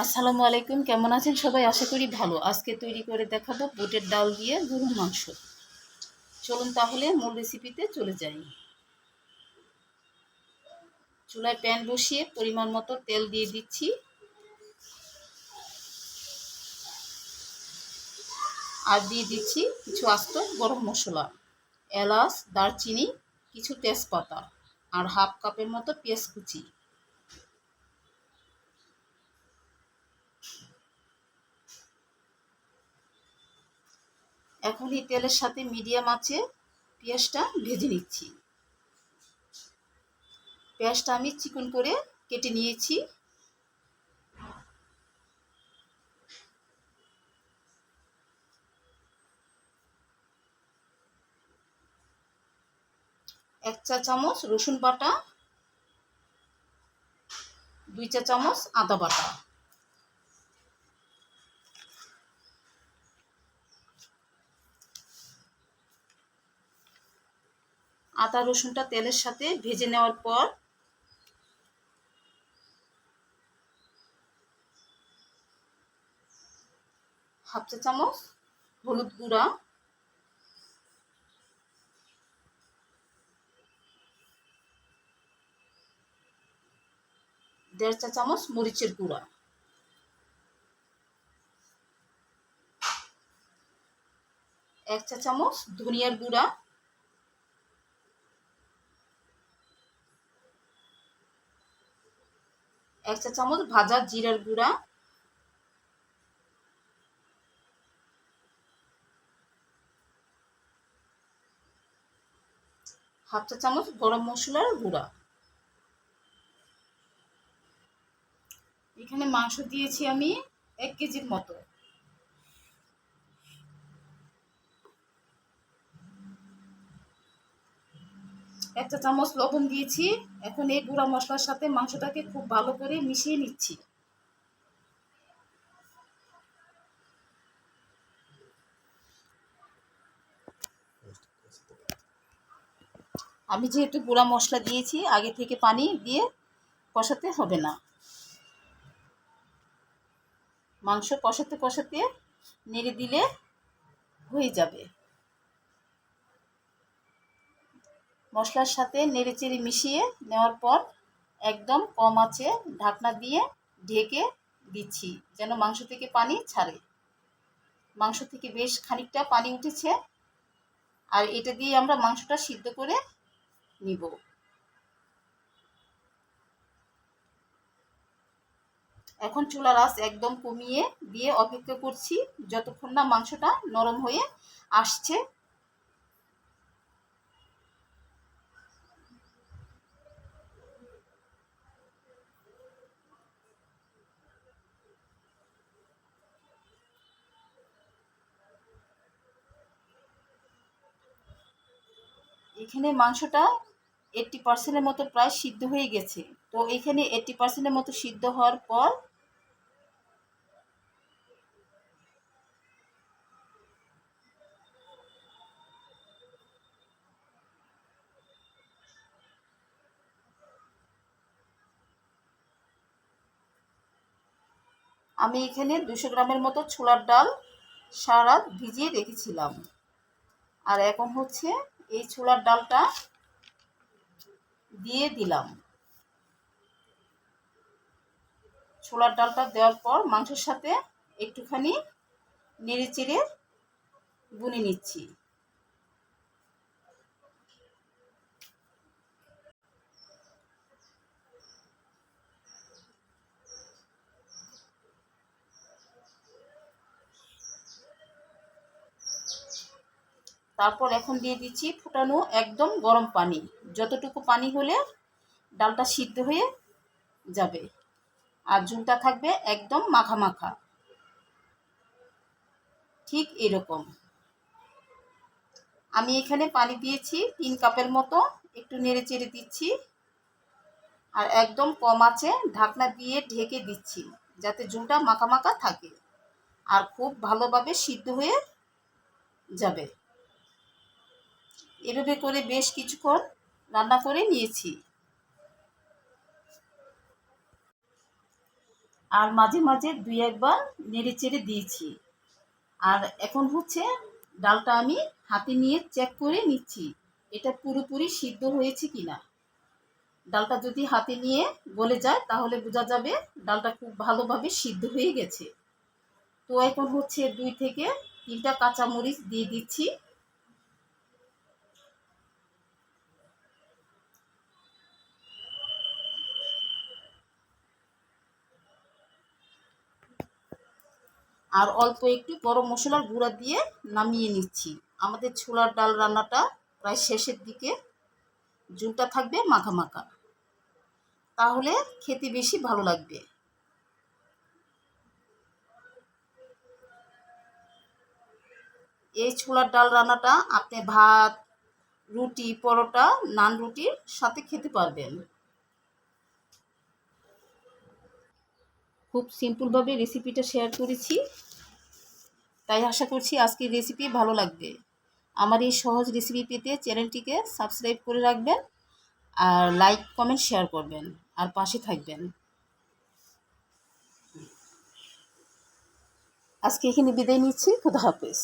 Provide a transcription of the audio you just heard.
আসসালামু আলাইকুম, কেমন আছেন সবাই? আশা করি ভালো। আজকে তৈরি করে দেখাবো বুটের ডাল দিয়ে গরুর মাংস। চলুন তাহলে মূল রেসিপিতে চলে যাই। চুলায় প্যান বসিয়ে পরিমাণ মতো তেল দিয়ে দিচ্ছি, আর দিয়ে দিচ্ছি কিছু আস্ত গরম মশলা, এলাচ, দারচিনি, কিছু তেজপাতা, আর হাফ কাপের মতো পেঁয়াজ কুচি। এখন এই তেলের সাথে মিডিয়াম আঁচে পেঁয়াজটা ভেজে নিচ্ছি। পেঁয়াজটা আমি চিকন করে কেটে নিয়েছি। এক চা চামচ রসুন বাটা, 2 চা চামচ আদা বাটা। আদা রসুনটা তেলের সাথে ভেজে নেওয়ার পর হাফ চা চামচ হলুদ গুঁড়া, 1.5 চা চামচ মরিচের গুঁড়া, 1 চা চামচ ধনিয়ার গুঁড়া, 1 চা চামচ ভাজা জিরার গুঁড়া, হাফ চা চামচ গরম মশলার গুঁড়া। এখানে মাংস দিয়েছি আমি 1 কেজির মতো। এক চা চামচ লবণ দিয়েছি। এখন এই গুঁড়া মশলার সাথে মাংসটাকে খুব ভালো করে মিশিয়ে নিচ্ছি। আমি যেহেতু গুঁড়া মশলা দিয়েছি, আগে থেকে পানি দিয়ে কষাতে হবে না। মাংস কষাতে কষাতে নেড়ে দিলে হয়ে যাবে। মশলার সাথে নেড়েচেড়ে মিশিয়ে নেওয়ার পর একদম কম আঁচে ঢাকনা দিয়ে ঢেকে দিচ্ছি, যেন মাংস থেকে পানি ছাড়ে। মাংস থেকে বেশ খানিকটা পানি উঠেছে, আর এটা দিয়ে আমরা মাংসটা সিদ্ধ করে নিব। এখন চুলার আঁচ একদম কমিয়ে দিয়ে অপেক্ষা করছি যতক্ষণ না মাংসটা নরম হয়ে আসছে। এখানে মাংসটা 80% মতো প্রায় সিদ্ধ হয়ে গেছে। তো এখানে 80% মতো সিদ্ধ হওয়ার পর আমি এখানে 200 গ্রামের মতো ছোলার ডাল সারা রাত ভিজিয়ে রেখেছিলাম। আর এখন হচ্ছে এই ছোলার ডালটা দিয়ে দিলাম। ছোলার ডালটা দেওয়ার পর মাংসের সাথে একটুখানি নেড়ে চেড়ে বুনে নিচ্ছি। তারপর এখন দিয়ে দিচ্ছি ফুটানো একদম গরম পানি। যতটুকু পানি হলে ডালটা সিদ্ধ হয়ে যাবে, আর ঝোলটা থাকবে একদম মাখা মাখা, ঠিক এরকম। আমি এখানে পানি দিয়েছি 3 কাপের মতো, একটু নেড়ে চেড়ে দিচ্ছি, আর একদম কম আঁচে ঢাকনা দিয়ে ঢেকে দিচ্ছি, যাতে ঝোলটা মাখা মাখা থাকে আর খুব ভালোভাবে সিদ্ধ হয়ে যাবে। এভাবে করে বেশ কিছুক্ষণ রান্না করে নিয়েছি। আর মাঝে মাঝে দুই একবার নেড়ে চেড়ে দিয়েছি। আর এখন হচ্ছে ডালটা আমি হাতে নিয়ে চেক করে নিচ্ছি এটা পুরোপুরি সিদ্ধ হয়েছে কিনা। ডালটা যদি হাতে নিয়ে গলে যায় তাহলে বোঝা যাবে ডালটা খুব ভালোভাবে সিদ্ধ হয়ে গেছে। তো এখন হচ্ছে 2 থেকে 3টা কাঁচামরিচ দিয়ে দিচ্ছি। আর অল্প একটু গরম মশলার গুঁড়া দিয়ে নামিয়ে নিচ্ছি। আমাদের ছোলার ডাল রান্নাটা প্রায় শেষের দিকে, ঝোলটা থাকবে মাখা মাখা, তাহলে খেতে বেশি ভালো লাগবে। এই ছোলার ডাল রান্নাটা আপনি ভাত, রুটি, পরোটা, নান রুটির সাথে খেতে পারবেন। খুব সিম্পলভাবে রেসিপিটা শেয়ার করেছি, তাই আশা করছি আজকের রেসিপি ভালো লাগবে। আমার এই সহজ রেসিপি পেতে চ্যানেলটিকে সাবস্ক্রাইব করে রাখবেন, আর লাইক কমেন্ট শেয়ার করবেন, আর পাশে থাকবেন। আজকে এখানে বিদায় নিচ্ছি। খুদা হাফেজ।